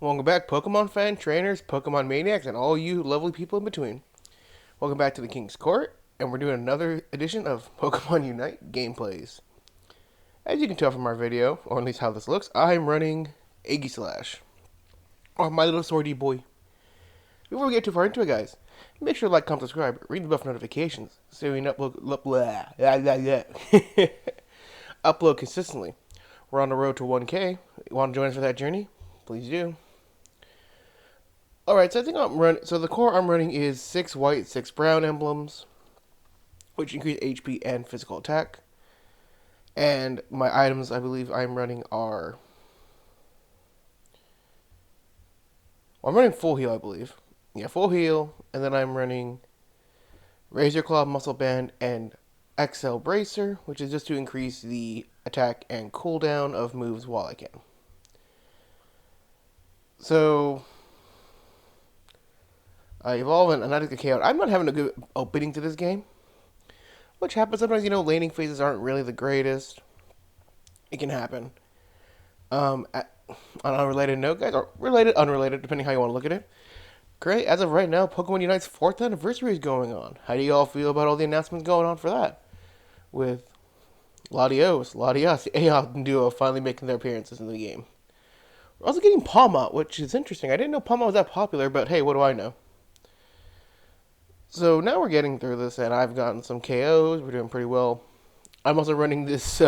Welcome back, Pokemon fan, trainers, Pokemon maniacs, and all you lovely people in between. Welcome back to the King's Court, and we're doing another edition of Pokemon Unite gameplays. As you can tell from our video, or at least how this looks, I'm running Aegislash, or my little swordy boy. Before we get too far into it, guys, make sure to like, comment, subscribe, ring the bell for notifications, so we upload consistently. We're on the road to 1K. You want to join us for that journey? Please do. Alright, so I think I'm running. So the core I'm running is 6 white, 6 brown emblems, which increase HP and physical attack. And my items I believe I'm running are. Well, I'm running full heal, I believe. Yeah, full heal. And then I'm running Razor Claw, Muscle Band, and XL Bracer, which is just to increase the attack and cooldown of moves while I can. So I evolve and I get KO'd. I'm not having a good opening to this game, which happens sometimes. Laning phases aren't really the greatest. It can happen. On an unrelated note, guys, or related, unrelated, depending how you want to look at it. Great. As of right now, Pokemon Unite's 4th anniversary is going on. How do you all feel about all the announcements going on for that? With Latios, Latias, the Aeon duo finally making their appearances in the game. We're also getting Palma, which is interesting. I didn't know Palma was that popular, but hey, what do I know? So now we're getting through this, and I've gotten some KOs. We're doing pretty well. I'm also running this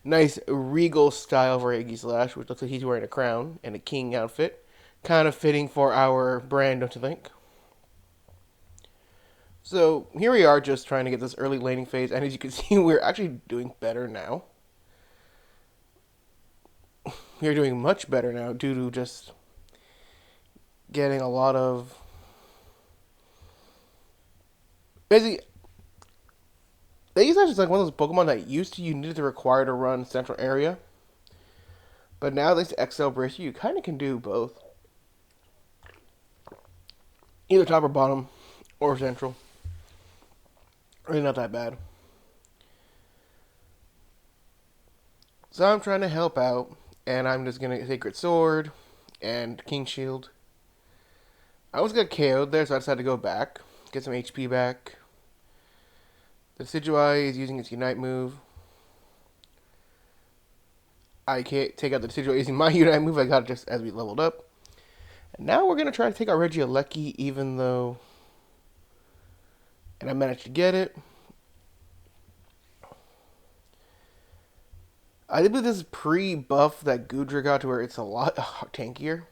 nice regal style for Aegislash, which looks like he's wearing a crown and a king outfit. Kind of fitting for our brand, don't you think? So here we are just trying to get this early laning phase, and as you can see, we're actually doing better now. We're doing much better now due to just getting a lot of... Basically, Aegislash is like one of those Pokemon that used to you needed to require to run central area. But now this XL Bracer, you kind of can do both. Either top or bottom, or central. Really not that bad. So I'm trying to help out, and I'm just going to Sacred Sword and King Shield. I almost got KO'd there, so I decided to go back, get some HP back. The Decidueye is using its Unite move. I can't take out the Decidueye using my Unite move. I got it just as we leveled up. And now we're going to try to take out Regieleki, even though... And I managed to get it. I believe this is pre-buff that Goodra got to where it's a lot tankier.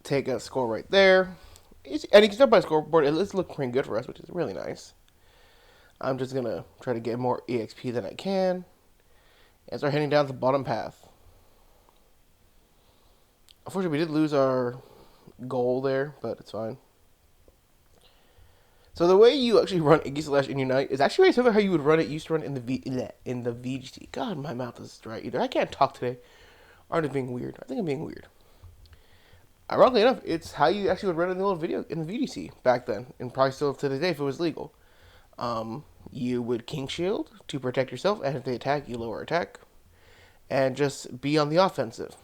Take a score right there. And you can start by scoreboard. It looks pretty good for us, which is really nice. I'm just going to try to get more EXP than I can. And start heading down the bottom path. Unfortunately, we did lose our goal there, but it's fine. So the way you actually run Aegislash in Unite is actually very similar to how you would run it. Used to run in the VGC. God, my mouth is dry. Either I can't talk today, or I'm being weird. I think I'm being weird. Ironically enough, it's how you actually would run it in the little video in the VGC back then, and probably still to this day if it was legal. You would King Shield to protect yourself, and if they attack, you lower attack, and just be on the offensive.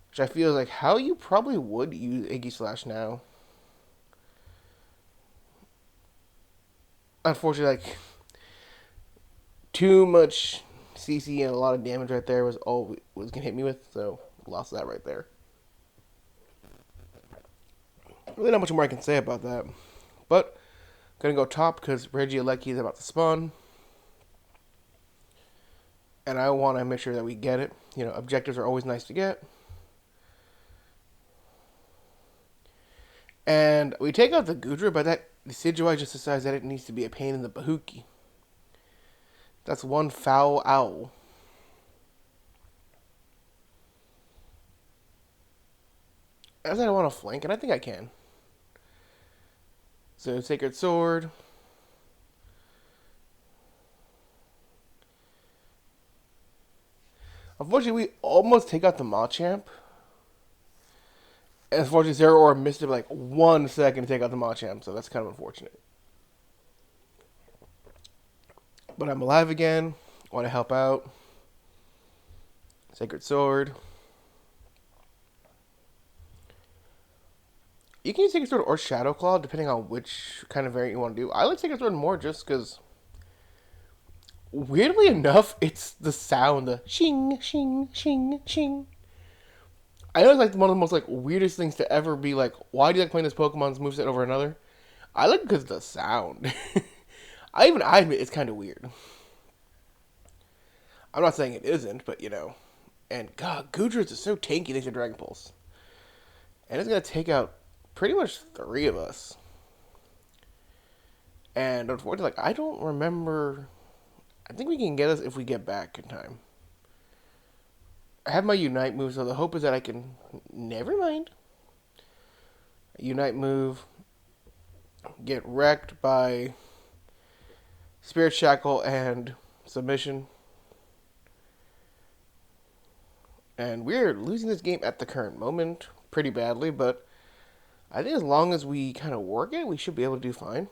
Which I feel is like how you probably would use Aegislash now. Unfortunately, like, too much CC and a lot of damage right there was all it was going to hit me with, so lost that right there. Really not much more I can say about that. But, I'm going to go top because Regieleki is about to spawn. And I want to make sure that we get it. Objectives are always nice to get. And we take out the Goodra, but that Decidueye just decides that it needs to be a pain in the bahookie. That's one foul owl. As I want to flank, and I think I can. So, Sacred Sword. Unfortunately, we almost take out the Machamp. And unfortunately, Zero Aura missed it by like 1 second to take out the Machamp, so that's kind of unfortunate. But I'm alive again. Want to help out. Sacred Sword. You can use Sacred Sword or Shadow Claw depending on which kind of variant you want to do. I like Sacred Sword more just because, weirdly enough, it's the sound, the shing, shing, shing, shing. I know it's like one of the most like weirdest things to ever be like, why do you like playing this Pokemon's moveset over another? I like it because of the sound. I admit it's kind of weird. I'm not saying it isn't, but you know. And God, Gudruz is so tanky thanks to Dragon Pulse. And it's going to take out pretty much 3 of us. And unfortunately, like, I don't remember. I think we can get us if we get back in time. I have my Unite move, so the hope is that I can. Never mind. Unite move. Get wrecked by Spirit Shackle and Submission. And we're losing this game at the current moment pretty badly, but I think as long as we kind of work it, we should be able to do fine.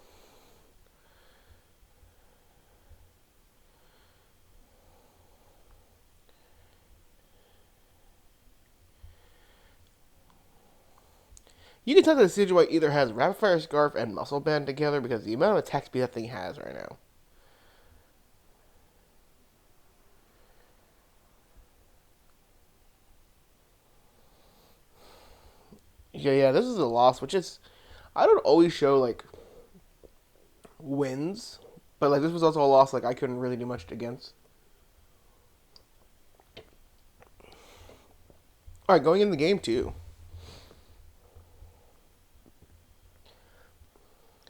You can tell that the Decidueye either has Rapid Fire Scarf and Muscle Band together because the amount of attack speed that thing has right now. Yeah, this is a loss, which is, I don't always show like wins, but like this was also a loss like I couldn't really do much against. All right, going in the game too.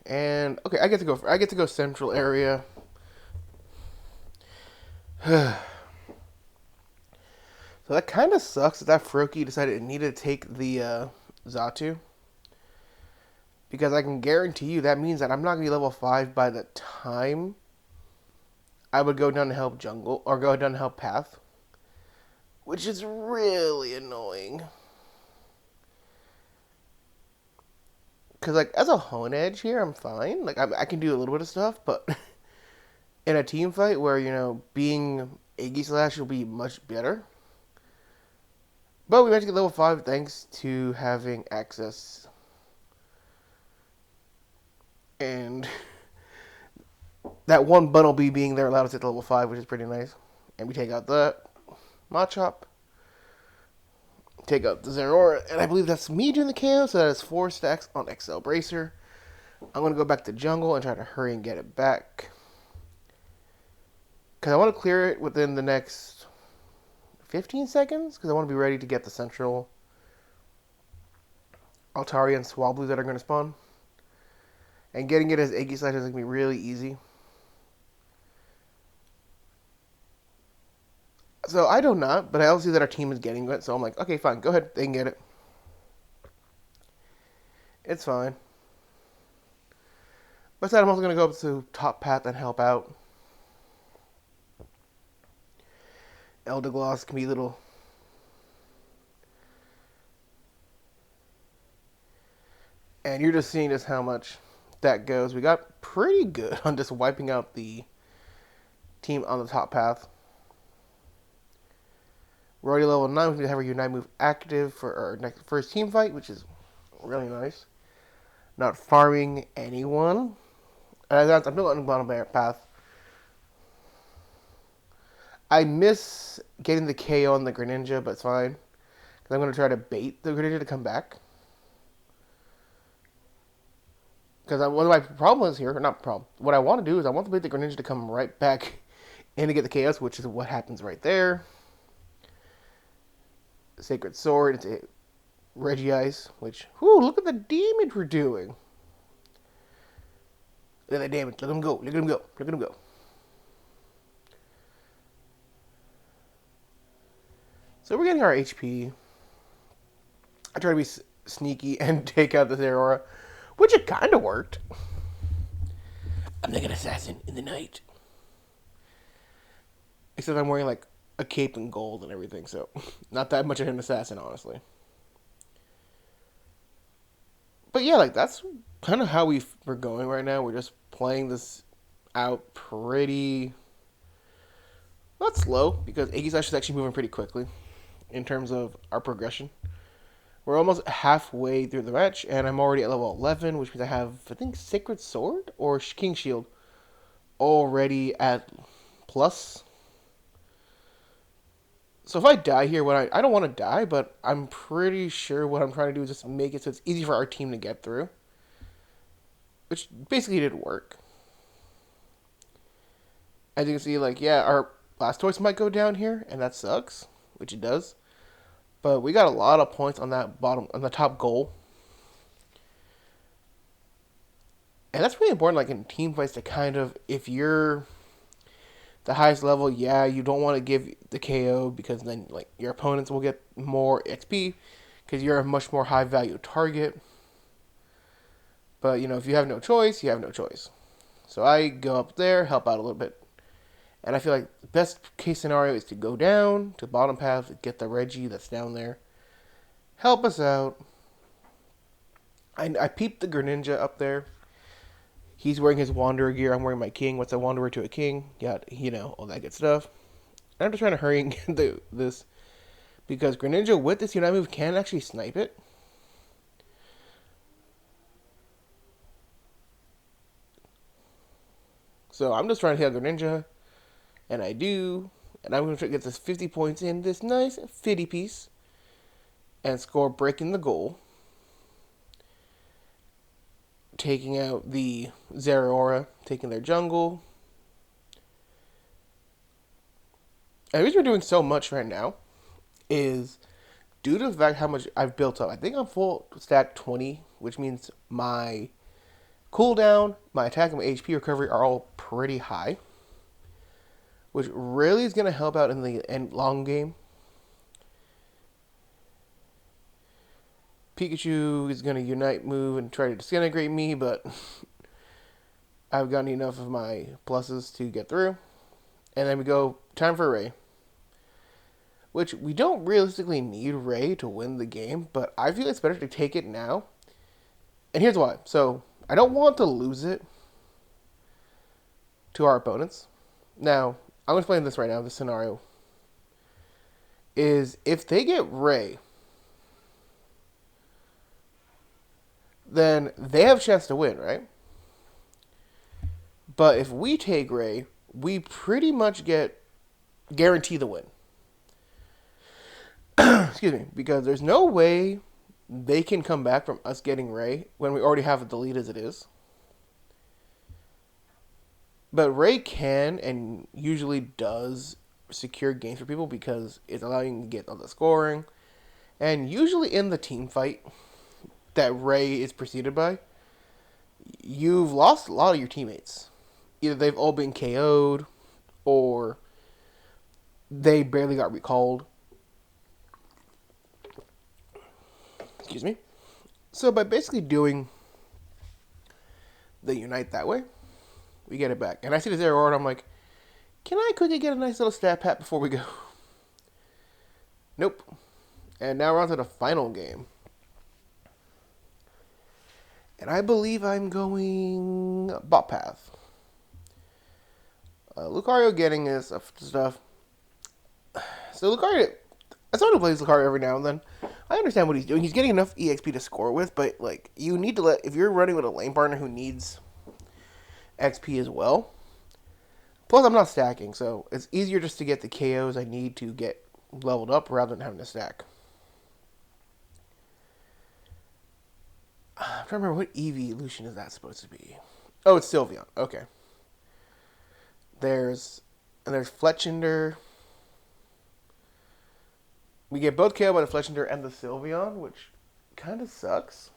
And okay, I get to go central area. So that kind of sucks that Froakie decided it needed to take the Xatu. Because I can guarantee you that means that I'm not going to be level 5 by the time I would go down to help Jungle, or go down to help Path. Which is really annoying. Because, like, as a Hone Edge here, I'm fine. Like, I can do a little bit of stuff, but in a team fight where, you know, being Aegislash will be much better. But we managed to get level 5 thanks to having access. And that one Bunnelby being there allowed us to get to level 5, which is pretty nice. And we take out the Machop. Take out the Zeraora. And I believe that's me doing the KO, so that is 4 stacks on XL Bracer. I'm going to go back to jungle and try to hurry and get it back. Because I want to clear it within the next 15 seconds. Because I want to be ready to get the central Altaria and Swablu that are going to spawn. And getting it as Aegislash is going to be really easy. So I do not, but I also see that our team is getting it. So I'm like, okay, fine, go ahead. They can get it. It's fine. But I'm also going to go up to top path and help out. Eldergloss can be a little... And you're just seeing just how much that goes. We got pretty good on just wiping out the team on the top path. We're already level 9. We need to have our Unite move active for our next first team fight, which is really nice. Not farming anyone. I'm still on the bottom path. I miss getting the KO on the Greninja, but it's fine. Because I'm going to try to bait the Greninja to come back. Because one of my problems here, or not problem, what I want to do is I want to bait the Greninja to come right back in to get the KOs, which is what happens right there. Sacred Sword, it's a Regice, which, whoo, look at the damage we're doing. Look at that damage, let him go, look at him go, look at him go. So we're getting our HP. I try to be sneaky and take out the Zeraora, which it kind of worked. I'm like an assassin in the night. Except I'm wearing like a cape and gold and everything, so not that much of an assassin, honestly. But yeah, like that's kind of how we're going right now. We're just playing this out pretty Not slow, because Aegislash is actually moving pretty quickly in terms of our progression. We're almost halfway through the match, and I'm already at level 11, which means I have, I think, Sacred Sword or King Shield already at plus. So if I die here, I don't want to die, but I'm pretty sure what I'm trying to do is just make it so it's easy for our team to get through. Which basically did work. As you can see, like, yeah, our Blastoise might go down here, and that sucks, which it does. But we got a lot of points on that on the top goal. And that's really important, like, in team fights to kind of, if you're the highest level, yeah, you don't want to give the KO because then, like, your opponents will get more XP because you're a much more high value target. But, if you have no choice, you have no choice. So I go up there, help out a little bit. And I feel like the best case scenario is to go down to the bottom path, get the Reggie that's down there, help us out. I peeped the Greninja up there. He's wearing his Wanderer gear. I'm wearing my King. What's a Wanderer to a King? Yeah, all that good stuff. And I'm just trying to hurry and get this because Greninja with this Unite move can actually snipe it. So I'm just trying to hit Greninja, and I do. And I'm going to get this 50 points in this nice 50 piece and score breaking the goal. Taking out the Zeraora, taking their jungle. And the reason we're doing so much right now is due to the fact how much I've built up. I think I'm full stack 20, which means my cooldown, my attack, and my HP recovery are all pretty high, which really is going to help out in the long game. Pikachu is going to Unite move and try to disintegrate me, but I've gotten enough of my pluses to get through. And then we go, time for Ray. Which we don't realistically need Ray to win the game, but I feel it's better to take it now. And here's why. So, I don't want to lose it to our opponents. Now, I'm going to explain this right now, this scenario. Is if they get Ray, then they have a chance to win, right? But if we take Ray, we pretty much guarantee the win. Excuse me, because there's no way they can come back from us getting Ray when we already have a delete as it is. But Ray can and usually does secure games for people because it's allowing you to get all the scoring. And usually in the team fight that Ray is preceded by, you've lost a lot of your teammates. Either they've all been KO'd or they barely got recalled. Excuse me. So by basically doing the Unite that way, we get it back. And I see this error and I'm like, can I quickly get a nice little stat pat before we go? Nope. And now we're on to the final game. And I believe I'm going bot path. Lucario getting his stuff. So Lucario, as someone who plays Lucario every now and then, I understand what he's doing. He's getting enough EXP to score with, but like you need to if you're running with a lane partner who needs XP as well. Plus, I'm not stacking, so it's easier just to get the KOs I need to get leveled up rather than having to stack. I'm trying to remember what evolution is that supposed to be. Oh, it's Sylveon. Okay. There's Fletchinder. We get both KO by the Fletchinder and the Sylveon, which kind of sucks.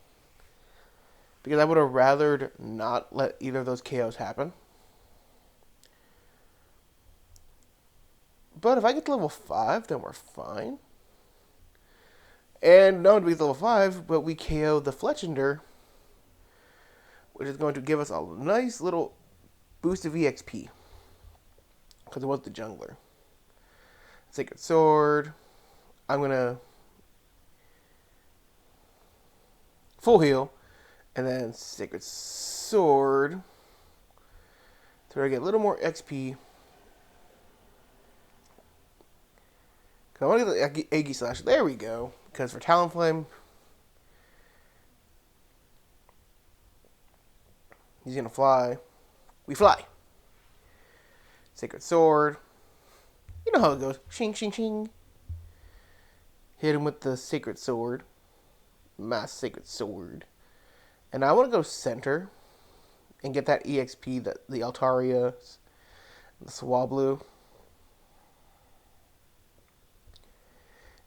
Because I would have rathered not let either of those KOs happen. But if I get to level 5, then we're fine. And not only do we get to level 5, but we KO the Fletchinder, which is going to give us a nice little boost of EXP. Because it was the jungler. Sacred Sword. I'm going to full heal. And then Sacred Sword. So I get a little more XP. I want to get the Aegislash. There we go. Because for Talonflame, he's going to fly. We fly. Sacred Sword. You know how it goes. Shing, shing, shing. Hit him with the Sacred Sword. Mass Sacred Sword. And I want to go center and get that EXP, the Altaria, the Swablu.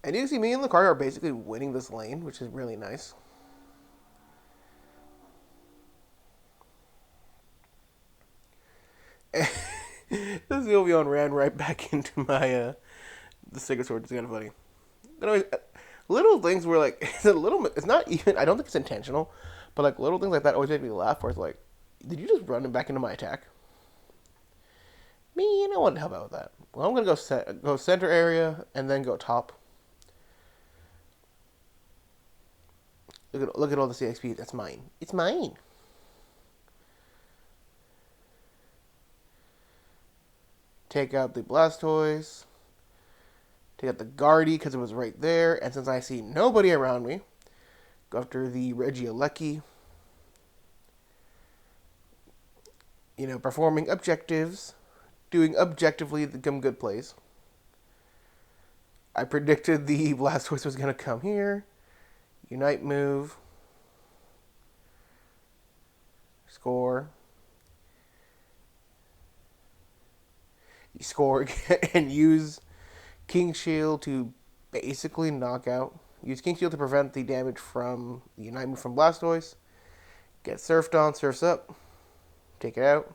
And you can see me and Lucario are basically winning this lane, which is really nice. This Sylveon ran right back into my the Sacred Sword. It's kind of funny. But anyways, little things were like it's not even. I don't think it's intentional, but like little things like that always make me laugh. Where it's like, did you just run him back into my attack? Me, I want to help out with that. Well, I'm gonna go center area and then go top. Look at all the CXP. That's mine. It's mine. Take out the Blastoise. Take out the Guardy because it was right there. And since I see nobody around me, go after the Regieleki. You know, performing objectives. Doing objectively the good plays. I predicted the Blastoise was going to come here. Unite move. Score. You score again and use King Shield to basically knock out. Use King Shield to prevent the damage from the Unite move from Blastoise. Get Surfed on, Surfs up. Take it out.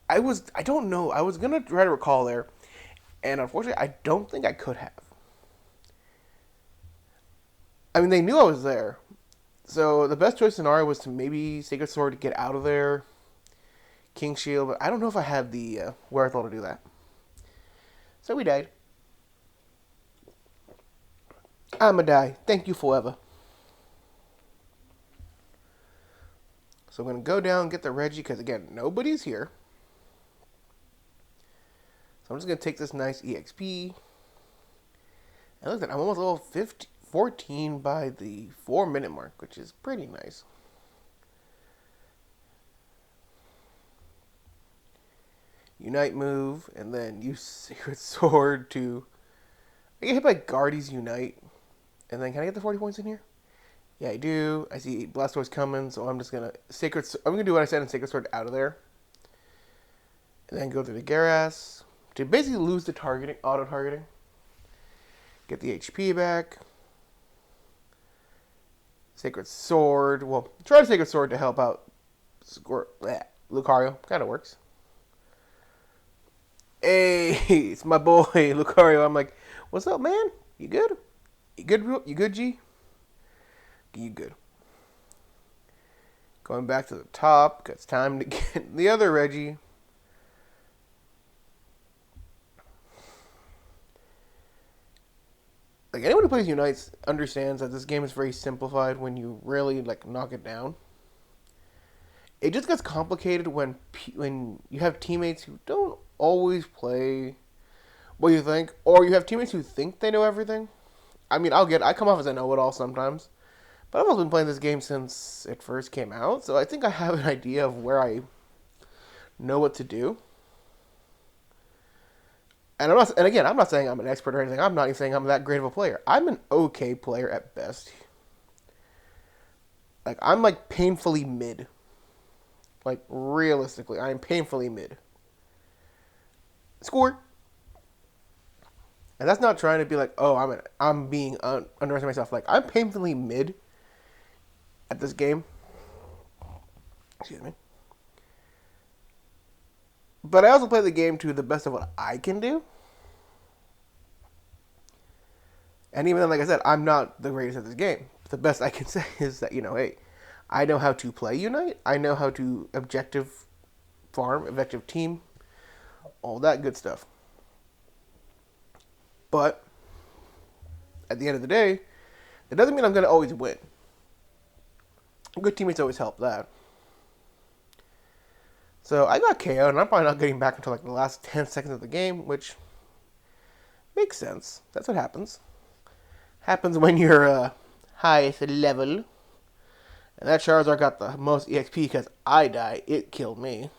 I don't know. I was going to try to recall there. And unfortunately, I don't think I could have. I mean, they knew I was there. So the best choice scenario was to maybe Sacred Sword to get out of there. King Shield, but I don't know if I had the wherewithal to do that. So we died. I'ma die. Thank you forever. So I'm going to go down and get the Reggie, because again, nobody's here. So I'm just going to take this nice EXP. And look at that, I'm almost level 14 by the 4-minute mark, which is pretty nice. Unite move, and then use Sacred Sword to... I get hit by Guardy's Unite. And then, can I get the 40 points in here? Yeah, I do. I see Blastoise coming, so I'm just going to... I'm going to do what I said and Sacred Sword out of there. And then go through the Gyarados to basically lose the targeting, auto-targeting. Get the HP back. Sacred Sword. Well, try to Sacred Sword to help out Lucario. Kind of works. Hey, it's my boy, Lucario. I'm like, what's up, man? You good? You good? You good, G? You good. Going back to the top, because it's time to get the other Reggie. Like, anyone who plays Unites understands that this game is very simplified when you really, like, knock it down. It just gets complicated when you have teammates who don't always play what you think, or you have teammates who think they know everything. I mean, I come off as a know-it-all sometimes, but I've also been playing this game since it first came out, so I think I have an idea of where I know what to do. And again, I'm not saying I'm an expert or anything. I'm not even saying I'm that great of a player. I'm an okay player at best. Like, I'm like painfully mid. Like, realistically, I'm painfully mid. Score. And that's not trying to be like, oh, I'm being underestimating myself. Like, I'm painfully mid at this game. Excuse me. But I also play the game to the best of what I can do. And even then, like I said, I'm not the greatest at this game. The best I can say is that, hey, I know how to play Unite. I know how to objective farm, objective team, all that good stuff. But at the end of the day, it doesn't mean I'm going to always win. Good teammates always help that. So I got KO'd, and I'm probably not getting back until like the last 10 seconds of the game, which makes sense. That's what happens. Happens when you're highest level. And that Charizard got the most EXP because I died. It killed me.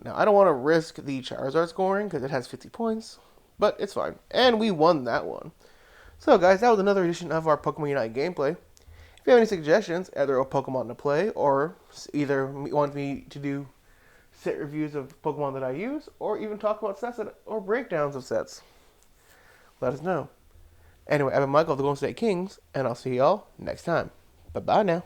Now, I don't want to risk the Charizard scoring because it has 50 points, but it's fine. And we won that one. So, guys, that was another edition of our Pokemon Unite gameplay. If you have any suggestions, either a Pokemon to play or either want me to do set reviews of Pokemon that I use, or even talk about sets or breakdowns of sets, let us know. Anyway, I've been Michael of the Golden State Kings, and I'll see y'all next time. Bye-bye now.